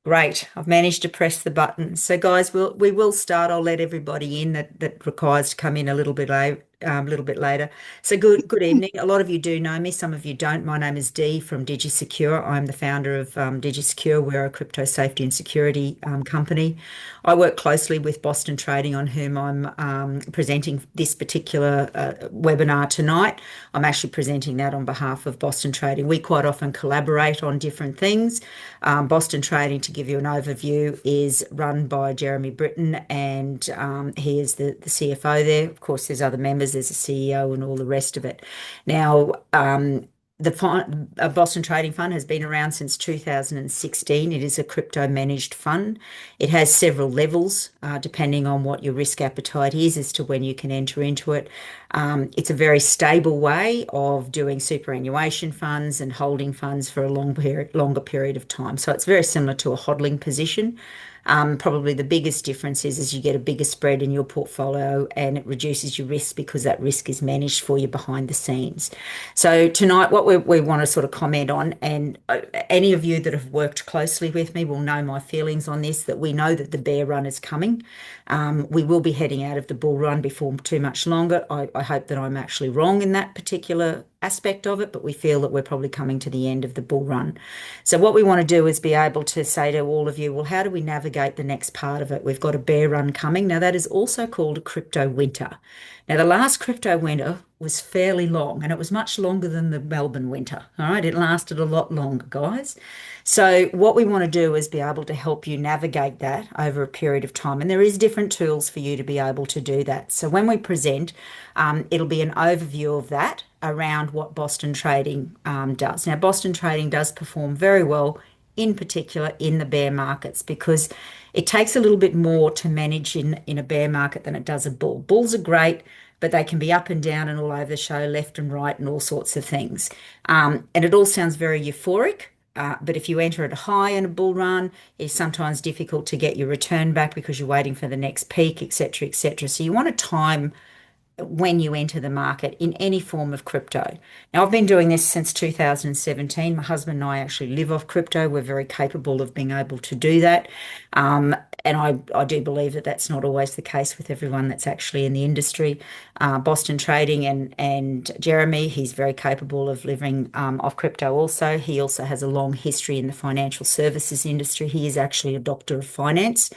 Great. I've managed to press the button. So, guys, we will start. I'll let everybody in that requires to come in a little bit later. So, good evening. A lot of you do know me. Some of you don't. My name is Dee from Digi-Secure. I'm the founder of Digi-Secure. We're a crypto safety and security company. I work closely with Boston Trading, on whom I'm presenting this particular webinar tonight. I'm actually presenting that on behalf of Boston Trading. We quite often collaborate on different things. Boston Trading, to give you an overview, is run by Jeremy Britton, and he is the CFO there. Of course, there's other members, there's a CEO, and all the rest of it. Now, the Boston Trading Fund has been around since 2016. It is a crypto managed fund. It has several levels, depending on what your risk appetite is as to when you can enter into it. It's a very stable way of doing superannuation funds and holding funds for a longer period of time. So it's very similar to a hodling position. Probably the biggest difference is you get a bigger spread in your portfolio, and it reduces your risk because that risk is managed for you behind the scenes. So tonight, what we want to sort of comment on, and any of you that have worked closely with me will know my feelings on this, that we know that the bear run is coming. We will be heading out of the bull run before too much longer. I hope that I'm actually wrong in that particular aspect of it, but we feel that we're probably coming to the end of the bull run. So what we want to do is be able to say to all of you, well, how do we navigate the next part of it? We've got a bear run coming. Now, that is also called a crypto winter. Now, the last crypto winter was fairly long, and it was much longer than the Melbourne winter. All right, it lasted a lot longer, guys. So what we want to do is be able to help you navigate that over a period of time. And there is different tools for you to be able to do that. So when we present, it'll be an overview of that around what Boston Trading does. Now, Boston Trading does perform very well, in particular in the bear markets, because it takes a little bit more to manage in a bear market than it does a bull. Bulls are great, but they can be up and down and all over the show, left and right, and all sorts of things. And it all sounds very euphoric. But if you enter at a high in a bull run, it's sometimes difficult to get your return back because you're waiting for the next peak, etc., etc. So you want to time when you enter the market in any form of crypto. Now, I've been doing this since 2017. My husband and I actually live off crypto. We're very capable of being able to do that. And I do believe that that's not always the case with everyone that's actually in the industry. Boston Trading and Jeremy, he's very capable of living off crypto also. He also has a long history in the financial services industry. He is actually a doctor of finance,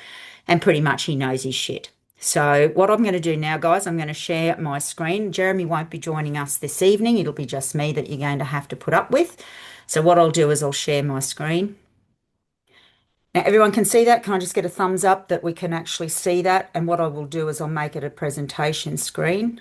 and pretty much he knows his shit. So what I'm going to do now, guys, I'm going to share my screen. Jeremy won't be joining us this evening. It'll be just me that you're going to have to put up with. So what I'll do is I'll share my screen. Now, everyone can see that. Can I just get a thumbs up that we can actually see that? And what I will do is I'll make it a presentation screen.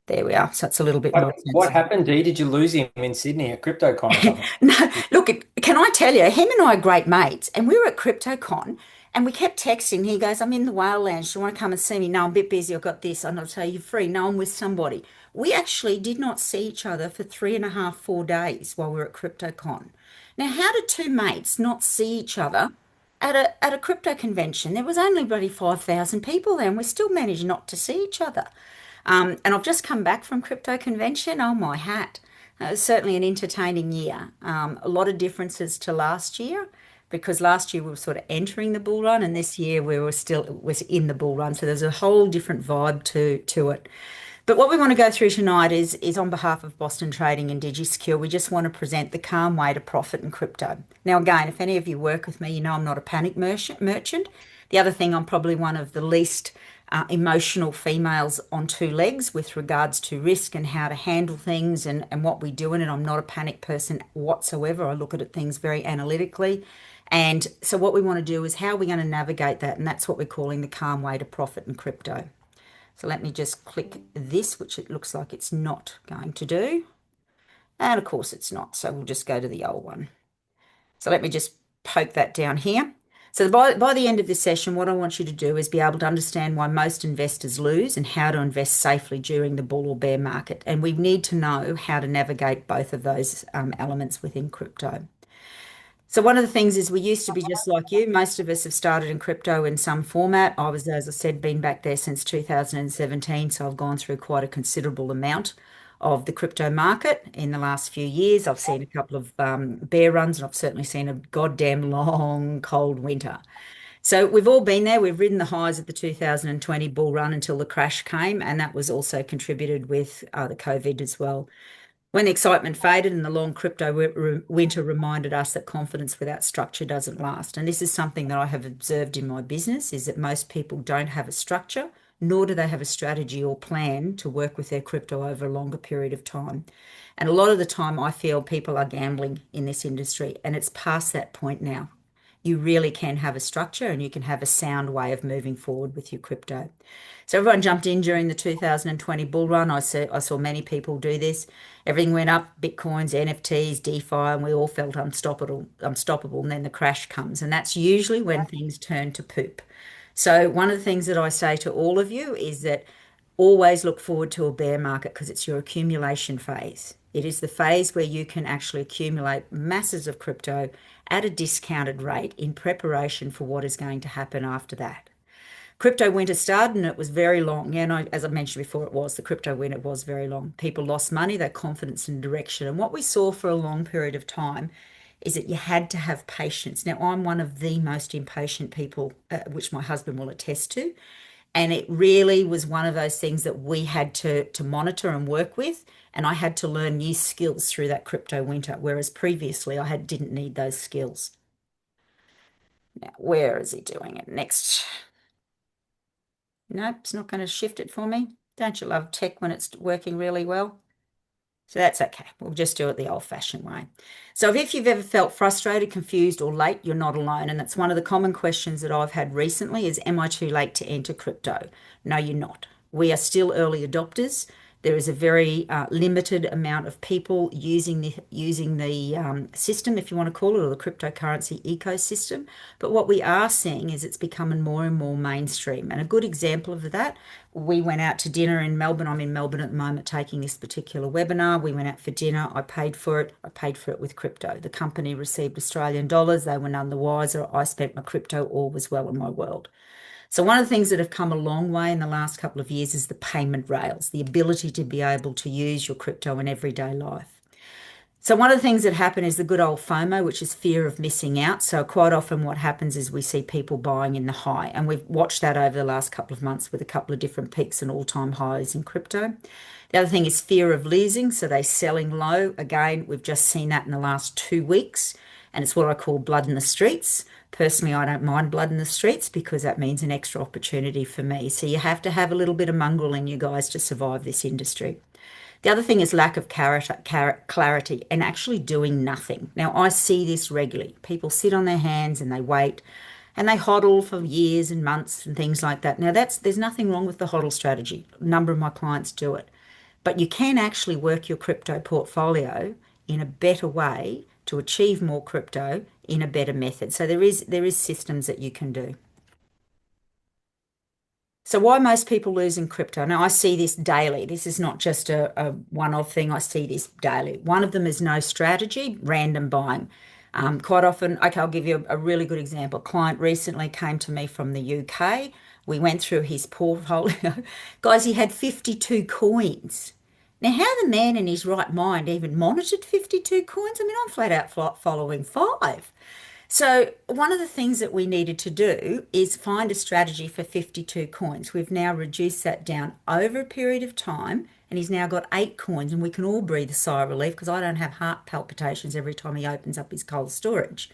There we are. So it's a little bit more What sensible. happened, Dee? Did you lose him in Sydney at CryptoCon or something? No, look, can I tell you, him and I are great mates, and we were at CryptoCon, and we kept texting. He goes, I'm in the whale lounge. Do you want to come and see me? No, I'm a bit busy. I've got this. And I'll tell you, you're free. No, I'm with somebody. We actually did not see each other for 3.5, 4 days while we were at CryptoCon. Now, how did two mates not see each other at a crypto convention? There was only bloody 5,000 people there, and we still managed not to see each other. And I've just come back from crypto convention. Oh, my hat. It was certainly an entertaining year. A lot of differences to last year, because last year we were sort of entering the bull run, and this year we were still was in the bull run. So there's a whole different vibe to it. But what we want to go through tonight is on behalf of Boston Trading and Digi-Secure, we just want to present the calm way to profit in crypto. Now, again, if any of you work with me, you know I'm not a panic merchant. The other thing, I'm probably one of the least emotional females on two legs with regards to risk and how to handle things and what we do in it. I'm not a panic person whatsoever. I look at things very analytically. And so what we want to do is how are we going to navigate that? And that's what we're calling the calm way to profit in crypto. So let me just click this, which it looks like it's not going to do. And of course it's not. So we'll just go to the old one. So let me just poke that down here. So by the end of this session, what I want you to do is be able to understand why most investors lose and how to invest safely during the bull or bear market. And we need to know how to navigate both of those elements within crypto. So one of the things is we used to be just like you. Most of us have started in crypto in some format. I was, as I said, been back there since 2017, so I've gone through quite a considerable amount of the crypto market in the last few years. I've seen a couple of bear runs, and I've certainly seen a goddamn long, cold winter. So we've all been there. We've ridden the highs of the 2020 bull run until the crash came, and that was also contributed with the COVID as well. When the excitement faded and the long crypto winter reminded us that confidence without structure doesn't last. And this is something that I have observed in my business is that most people don't have a structure, nor do they have a strategy or plan to work with their crypto over a longer period of time. And a lot of the time I feel people are gambling in this industry and it's past that point now. You really can have a structure and you can have a sound way of moving forward with your crypto. So everyone jumped in during the 2020 bull run. I saw many people do this. Everything went up, Bitcoins, NFTs, DeFi, and we all felt unstoppable. And then the crash comes. And that's usually when things turn to poop. So one of the things that I say to all of you is that always look forward to a bear market because it's your accumulation phase. It is the phase where you can actually accumulate masses of crypto at a discounted rate in preparation for what is going to happen after that. Crypto winter started and it was very long. Yeah, and as I mentioned before, the crypto winter was very long. People lost money, their confidence and direction. And what we saw for a long period of time is that you had to have patience. Now, I'm one of the most impatient people, which my husband will attest to. And it really was one of those things that we had to monitor and work with. And I had to learn new skills through that crypto winter, whereas previously didn't need those skills. Now, where is he doing it? Next. Nope, it's not going to shift it for me. Don't you love tech when it's working really well? So that's okay. We'll just do it the old-fashioned way. So if you've ever felt frustrated, confused, or late, you're not alone. And that's one of the common questions that I've had recently is, am I too late to enter crypto? No, you're not. We are still early adopters. There is a very limited amount of people using the system, if you want to call it, or the cryptocurrency ecosystem. But what we are seeing is it's becoming more and more mainstream. And a good example of that, we went out to dinner in Melbourne. I'm in Melbourne at the moment taking this particular webinar. We went out for dinner. I paid for it. I paid for it with crypto. The company received Australian dollars. They were none the wiser. I spent my crypto. All was well in my world. So one of the things that have come a long way in the last couple of years is the payment rails, the ability to be able to use your crypto in everyday life. So one of the things that happen is the good old FOMO, which is fear of missing out. So quite often what happens is we see people buying in the high, and we've watched that over the last couple of months with a couple of different peaks and all-time highs in crypto. The other thing is fear of losing, so they're selling low. Again, we've just seen that in the last 2 weeks, and it's what I call blood in the streets. Personally, I don't mind blood in the streets because that means an extra opportunity for me. So you have to have a little bit of mongrel in you guys to survive this industry. The other thing is lack of clarity and actually doing nothing. Now, I see this regularly. People sit on their hands and they wait and they hodl for years and months and things like that. Now, there's nothing wrong with the hodl strategy. A number of my clients do it. But you can actually work your crypto portfolio in a better way to achieve more crypto in a better method. So there is systems that you can do. So why most people lose in crypto? Now I see this daily. This is not just a one-off thing. I see this daily. One of them is no strategy, random buying. Quite often, okay, I'll give you a really good example. A client recently came to me from the UK. We went through his portfolio. Guys, he had 52 coins. Now, how the man in his right mind even monitored 52 coins? I mean, I'm flat out following five. So one of the things that we needed to do is find a strategy for 52 coins. We've now reduced that down over a period of time, and he's now got 8 coins, and we can all breathe a sigh of relief because I don't have heart palpitations every time he opens up his cold storage.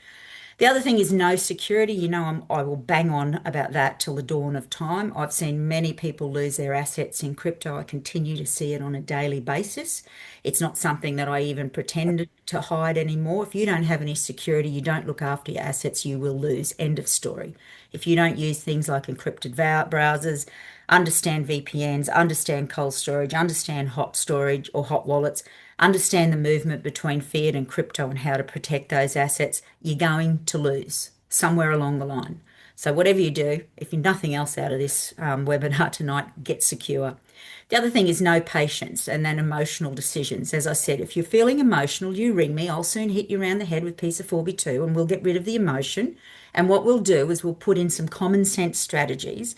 The other thing is no security. You know, I will bang on about that till the dawn of time. I've seen many people lose their assets in crypto. I continue to see it on a daily basis. It's not something that I even pretend to hide anymore. If you don't have any security, you don't look after your assets, you will lose. End of story. If you don't use things like encrypted browsers, understand VPNs, understand cold storage, understand hot storage or hot wallets, understand the movement between fiat and crypto and how to protect those assets, you're going to lose somewhere along the line. So whatever you do, if you're nothing else out of this webinar tonight, get secure. The other thing is no patience and then emotional decisions. As I said, if you're feeling emotional, you ring me. I'll soon hit you around the head with piece of 4B2 and we'll get rid of the emotion. And what we'll do is we'll put in some common sense strategies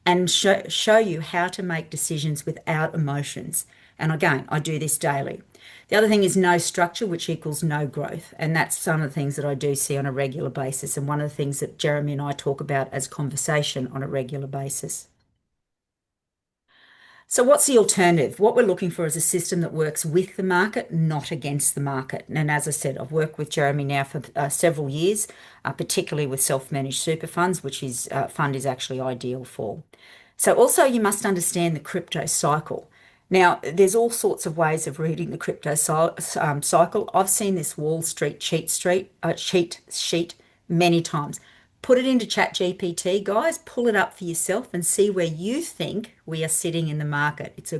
and show you how to make decisions without emotions. And again, I do this daily. The other thing is no structure, which equals no growth. And that's some of the things that I do see on a regular basis. And one of the things that Jeremy and I talk about as conversation on a regular basis. So, what's the alternative? What we're looking for is a system that works with the market, not against the market. And as I said, I've worked with Jeremy now for several years, particularly with self-managed super funds, which his fund is actually ideal for. So, also, you must understand the crypto cycle. Now, there's all sorts of ways of reading the cycle. I've seen this Wall Street cheat sheet many times. Put it into ChatGPT, guys, pull it up for yourself and see where you think we are sitting in the market. It's a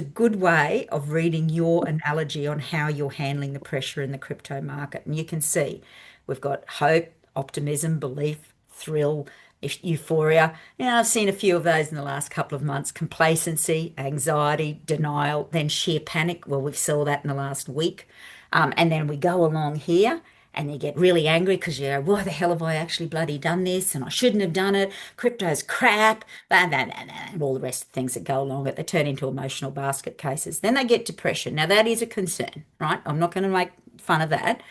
good way of reading your analogy on how you're handling the pressure in the crypto market. And you can see we've got hope, optimism, belief, thrill, euphoria. I've seen a few of those in the last couple of months. Complacency, anxiety, denial, then sheer panic. Well, we've saw that in the last week. And then we go along here and you get really angry because you go, why the hell have I actually bloody done this? And I shouldn't have done it. Crypto's crap, blah, blah, blah, blah, and all the rest of the things that go along with it. They turn into emotional basket cases. Then they get depression. Now, that is a concern, right? I'm not going to make fun of that.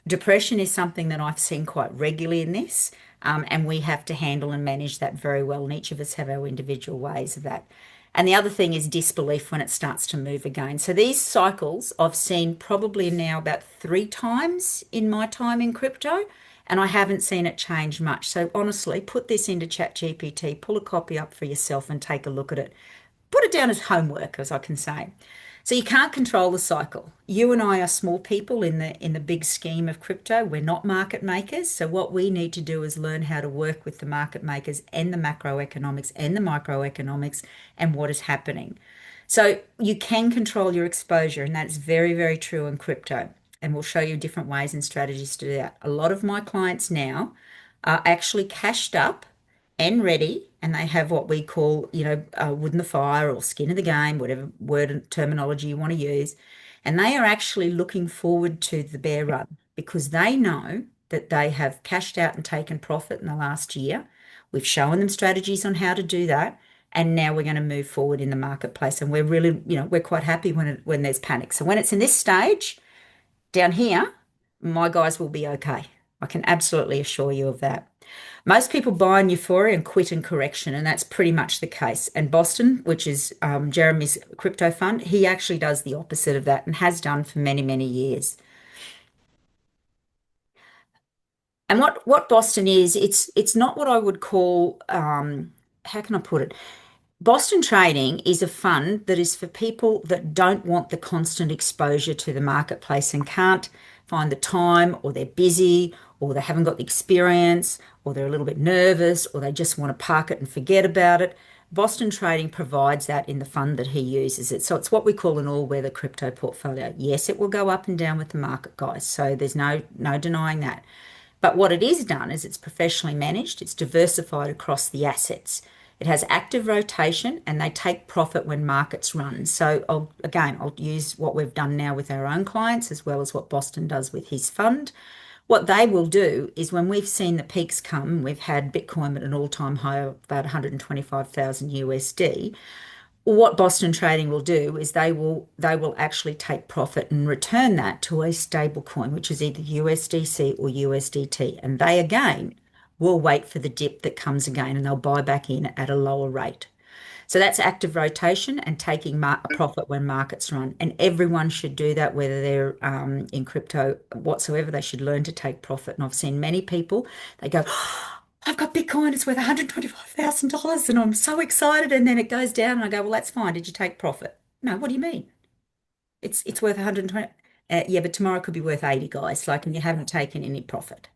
Depression is something that I've seen quite regularly in this, and we have to handle and manage that very well. And each of us have our individual ways of that. And the other thing is disbelief when it starts to move again. So these cycles I've seen probably now about 3 times in my time in crypto, and I haven't seen it change much. So honestly, put this into ChatGPT, pull a copy up for yourself and take a look at it. Put it down as homework, as I can say. So you can't control the cycle. You and I are small people in the big scheme of crypto. We're not market makers. So what we need to do is learn how to work with the market makers and the macroeconomics and the microeconomics and what is happening. So you can control your exposure, and that's very, very true in crypto. And we'll show you different ways and strategies to do that. A lot of my clients now are actually cashed up and ready, and they have what we call, wood in the fire or skin in the game, whatever word and terminology you want to use. And they are actually looking forward to the bear run because they know that they have cashed out and taken profit in the last year. We've shown them strategies on how to do that. And now we're going to move forward in the marketplace. And we're really, we're quite happy when there's panic. So when it's in this stage down here, my guys will be okay. I can absolutely assure you of that. Most people buy in euphoria and quit in correction, and that's pretty much the case. And Boston, which is Jeremy's crypto fund, he actually does the opposite of that and has done for many, many years. And what Boston is, it's not what I would call how can I put it? Boston Trading is a fund that is for people that don't want the constant exposure to the marketplace and can't find the time, or they're busy, or they haven't got the experience, or they're a little bit nervous, or they just want to park it and forget about it. Boston Trading provides that in the fund that he uses it. So it's what we call an all-weather crypto portfolio. Yes, it will go up and down with the market, guys. So there's no denying that. But what it is done is it's professionally managed, it's diversified across the assets. It has active rotation and they take profit when markets run. So I'll use what we've done now with our own clients as well as what Boston does with his fund. What they will do is when we've seen the peaks come, we've had Bitcoin at an all-time high of about 125,000 USD. What Boston Trading will do is they will actually take profit and return that to a stable coin, which is either USDC or USDT. And they again will wait for the dip that comes again and they'll buy back in at a lower rate. So that's active rotation and taking a profit when markets run. And everyone should do that, whether they're in crypto whatsoever. They should learn to take profit. And I've seen many people, they go, "Oh, I've got Bitcoin, it's worth $125,000 and I'm so excited." And then it goes down and I go, well, that's fine. Did you take profit? No, what do you mean? It's worth 120. Yeah, but tomorrow it could be worth 80, guys. Like, and you haven't taken any profit.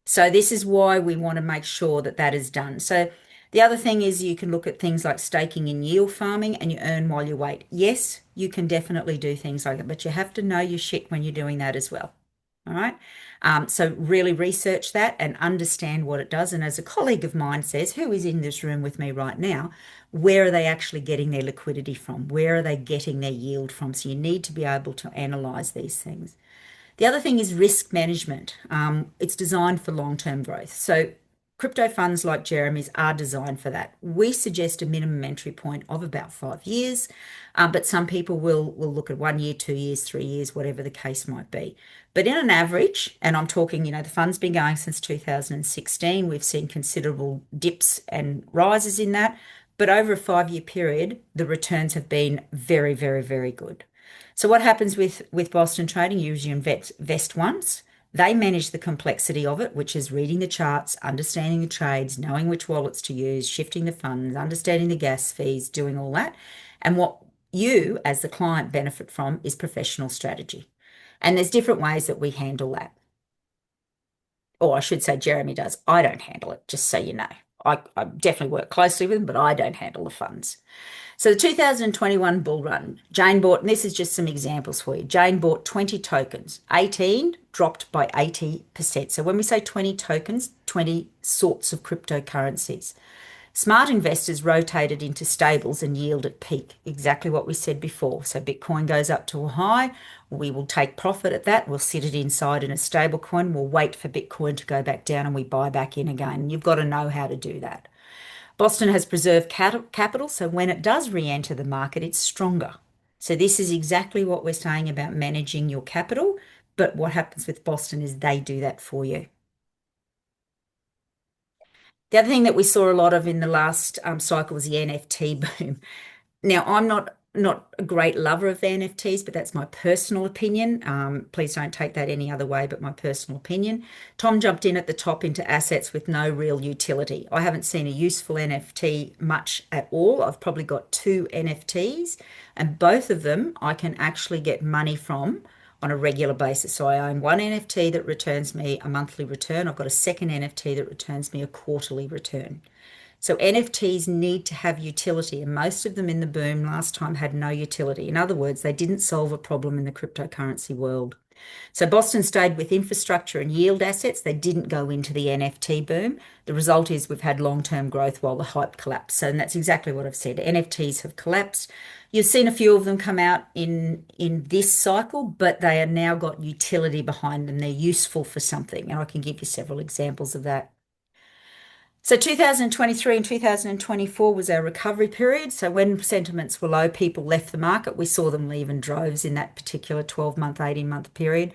So this is why we want to make sure that that is done. So the other thing is you can look at things like staking and yield farming and you earn while you wait. Yes, you can definitely do things like that, but you have to know your shit when you're doing that as well. All right. So really research that and understand what it does. And as a colleague of mine says, who is in this room with me right now, where are they actually getting their liquidity from? Where are they getting their yield from? So you need to be able to analyze these things. The other thing is risk management. It's designed for long-term growth. So Crypto funds like Jeremy's are designed for that. We suggest a minimum entry point of about 5 years, but some people will look at 1 year, 2 years, 3 years, whatever the case might be. But in an average, and I'm talking, the fund's been going since 2016. We've seen considerable dips and rises in that, but over a 5 year period, the returns have been very, very, very good. So what happens with Boston Trading? You usually invest once. They manage the complexity of it, which is reading the charts, understanding the trades, knowing which wallets to use, shifting the funds, understanding the gas fees, doing all that. And what you, as the client, benefit from is professional strategy. And there's different ways that we handle that. Or I should say, Jeremy does. I don't handle it, just so you know. I definitely work closely with him, but I don't handle the funds. So the 2021 bull run, Jane bought, and this is just some examples for you. Jane bought 20 tokens, 18 dropped by 80%. So when we say 20 tokens, 20 sorts of cryptocurrencies. Smart investors rotated into stables and yield at peak, exactly what we said before. So Bitcoin goes up to a high, we will take profit at that, we'll sit it inside in a stable coin, we'll wait for Bitcoin to go back down and we buy back in again. You've got to know how to do that. Boston has preserved capital, so when it does re-enter the market, it's stronger. So this is exactly what we're saying about managing your capital, but what happens with Boston is they do that for you. The other thing that we saw a lot of in the last cycle was the NFT boom. Now, I'm not a great lover of NFTs, but that's my personal opinion. Please don't take that any other way, but my personal opinion. Tom jumped in at the top into assets with no real utility. I haven't seen a useful NFT much at all. I've probably got two NFTs, and both of them I can actually get money from on a regular basis. So I own one NFT that returns me a monthly return. I've got a second NFT that returns me a quarterly return. So NFTs need to have utility, and most of them in the boom last time had no utility. In other words, they didn't solve a problem in the cryptocurrency world. So Boston stayed with infrastructure and yield assets. They didn't go into the NFT boom. The result is we've had long-term growth while the hype collapsed. So that's exactly what I've said. NFTs have collapsed. You've seen a few of them come out in this cycle, but they are now got utility behind them. They're useful for something, and I can give you several examples of that. So 2023 and 2024 was our recovery period. So when sentiments were low, people left the market. We saw them leave in droves in that particular 12-month, 18-month period.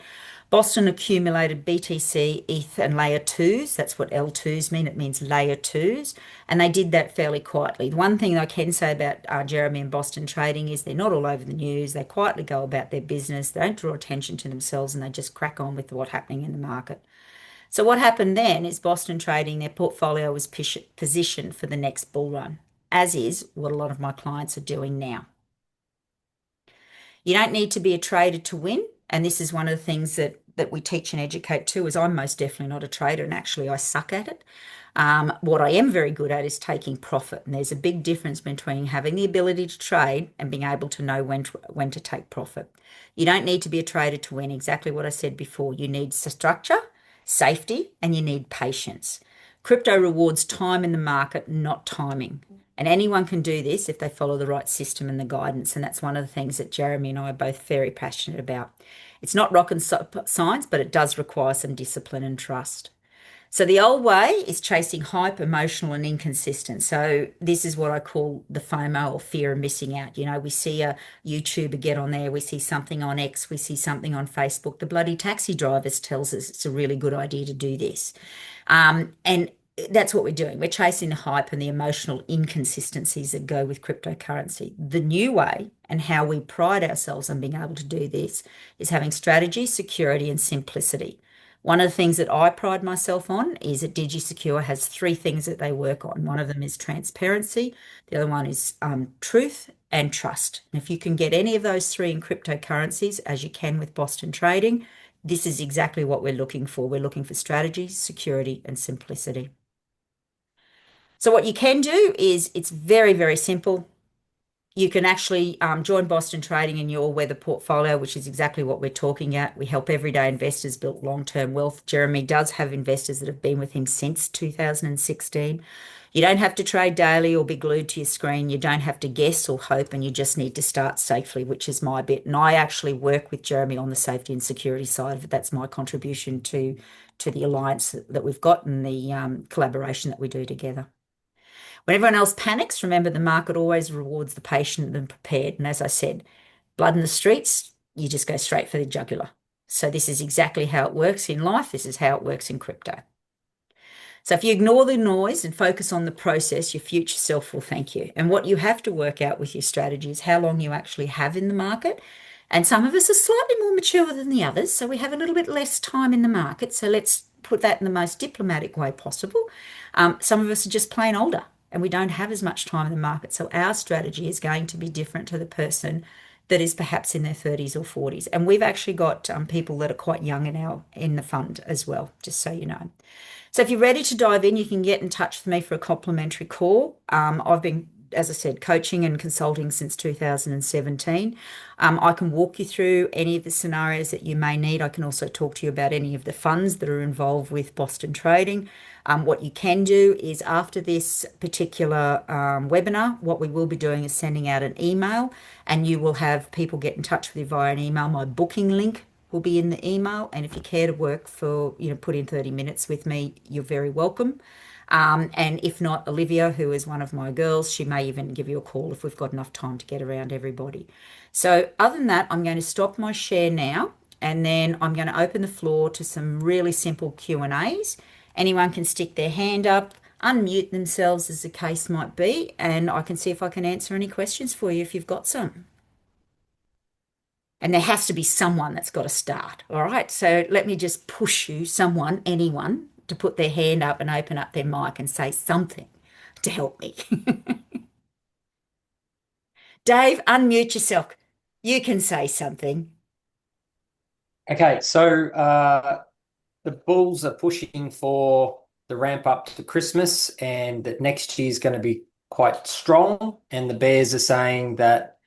Boston accumulated BTC, ETH, and layer twos. That's what L2s mean. It means layer twos. And they did that fairly quietly. The one thing I can say about Jeremy and Boston Trading is they're not all over the news. They quietly go about their business. They don't draw attention to themselves, and they just crack on with what's happening in the market. So what happened then is Boston Trading, their portfolio was positioned for the next bull run, as is what a lot of my clients are doing now. You don't need to be a trader to win. And this is one of the things that we teach and educate too, is I'm most definitely not a trader, and actually I suck at it. What I am very good at is taking profit. And there's a big difference between having the ability to trade and being able to know when to take profit. You don't need to be a trader to win. Exactly what I said before. You need structure, safety, and you need patience. Crypto rewards time in the market, not timing. And anyone can do this if they follow the right system and the guidance. And that's one of the things that Jeremy and I are both very passionate about. It's not rocket science, but it does require some discipline and trust. So the old way is chasing hype, emotional, and inconsistent. So this is what I call the FOMO, or fear of missing out. We see a YouTuber get on there, we see something on X, we see something on Facebook. The bloody taxi drivers tells us it's a really good idea to do this. And that's what we're doing. We're chasing the hype and the emotional inconsistencies that go with cryptocurrency. The new way, and how we pride ourselves on being able to do this, is having strategy, security, and simplicity. One of the things that I pride myself on is that Digi-Secure has three things that they work on. One of them is transparency. The other one is truth and trust. And if you can get any of those three in cryptocurrencies, as you can with Boston Trading, this is exactly what we're looking for. We're looking for strategy, security, and simplicity. So what you can do is, it's very, very simple. You can actually join Boston Trading in your weather portfolio, which is exactly what we're talking at. We help everyday investors build long-term wealth. Jeremy does have investors that have been with him since 2016. You don't have to trade daily or be glued to your screen. You don't have to guess or hope, and you just need to start safely, which is my bit. And I actually work with Jeremy on the safety and security side of it. That's my contribution to the alliance that we've got and the collaboration that we do together. When everyone else panics, remember the market always rewards the patient and prepared. And as I said, blood in the streets, you just go straight for the jugular. So this is exactly how it works in life. This is how it works in crypto. So if you ignore the noise and focus on the process, your future self will thank you. And what you have to work out with your strategy is how long you actually have in the market. And some of us are slightly more mature than the others, so we have a little bit less time in the market. So let's put that in the most diplomatic way possible. Some of us are just plain older and we don't have as much time in the market. So our strategy is going to be different to the person that is perhaps in their 30s or 40s. And we've actually got people that are quite young in the fund as well, just so you know. So if you're ready to dive in, you can get in touch with me for a complimentary call. I've been, as I said, coaching and consulting since 2017. I can walk you through any of the scenarios that you may need. I can also talk to you about any of the funds that are involved with Boston trading. What you can do is after this particular webinar, what we will be doing is sending out an email and you will have people get in touch with you via an email. My booking link will be in the email. And if you care to work for, put in 30 minutes with me, you're very welcome. And if not, Olivia, who is one of my girls, she may even give you a call if we've got enough time to get around everybody. So other than that, I'm going to stop my share now, and then I'm going to open the floor to some really simple Q&As. Anyone can stick their hand up, unmute themselves as the case might be, and I can see if I can answer any questions for you if you've got some. And there has to be someone that's got to start. All right. So let me just push you, someone, anyone, to put their hand up and open up their mic and say something to help me. Dave, unmute yourself. You can say something. Okay, so the Bulls are pushing for the ramp up to Christmas and that next year is going to be quite strong. And the Bears are saying that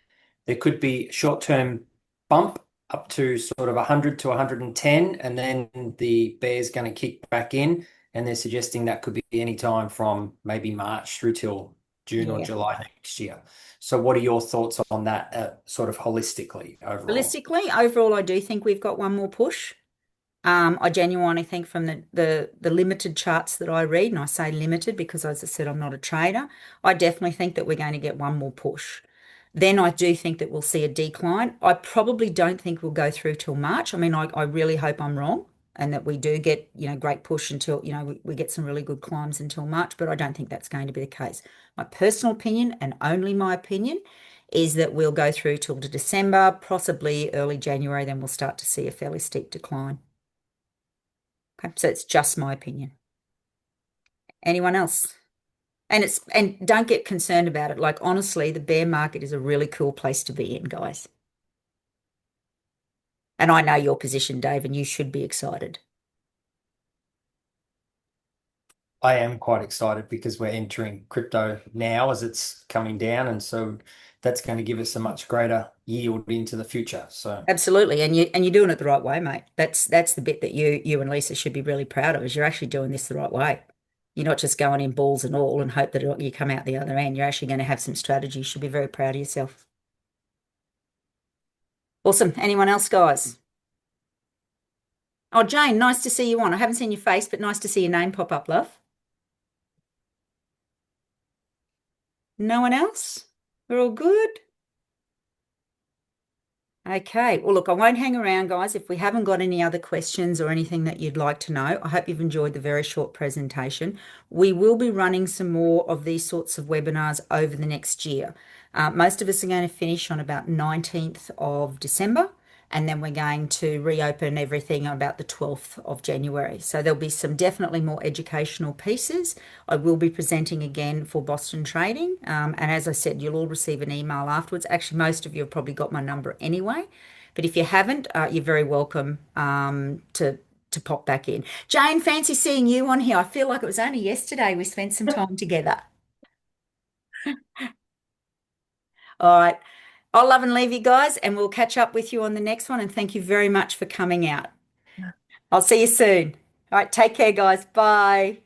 there could be a short-term bump up to sort of 100 to 110, and then the Bears going to kick back in. And they're suggesting that could be any time from maybe March through till June or Yeah. July next year. So what are your thoughts on that sort of holistically overall? Realistically, overall, I do think we've got one more push. I genuinely think from the limited charts that I read, and I say limited because, as I said, I'm not a trader, I definitely think that we're going to get one more push. Then I do think that we'll see a decline. I probably don't think we'll go through till March. I mean, I really hope I'm wrong and that we do get, great push until, we get some really good climbs until March, but I don't think that's going to be the case. My personal opinion, and only my opinion, is that we'll go through till to December, possibly early January, then we'll start to see a fairly steep decline. Okay, so it's just my opinion. Anyone else? And don't get concerned about it. Like honestly, the bear market is a really cool place to be in, guys. And I know your position, Dave, and you should be excited. I am quite excited because we're entering crypto now as it's coming down, and so that's going to give us a much greater yield into the future. So Absolutely. And you're doing it the right way, mate. That's the bit that you and Lisa should be really proud of, is you're actually doing this the right way. You're not just going in balls and all and hope that you come out the other end. You're actually going to have some strategy. You should be very proud of yourself. Awesome. Anyone else, guys? Oh, Jane, nice to see you on. I haven't seen your face, but nice to see your name pop up, love. No one else? We're all good? Okay. Well, look, I won't hang around, guys. If we haven't got any other questions or anything that you'd like to know, I hope you've enjoyed the very short presentation. We will be running some more of these sorts of webinars over the next year. Most of us are going to finish on about 19th of December, and then we're going to reopen everything on about the 12th of January. So there'll be some definitely more educational pieces. I will be presenting again for Boston Trading. And as I said, you'll all receive an email afterwards. Actually, most of you have probably got my number anyway. But if you haven't, you're very welcome to pop back in. Jane, fancy seeing you on here. I feel like it was only yesterday we spent some time together. All right. I'll love and leave you guys, and we'll catch up with you on the next one. And thank you very much for coming out. I'll see you soon. All right. Take care, guys. Bye.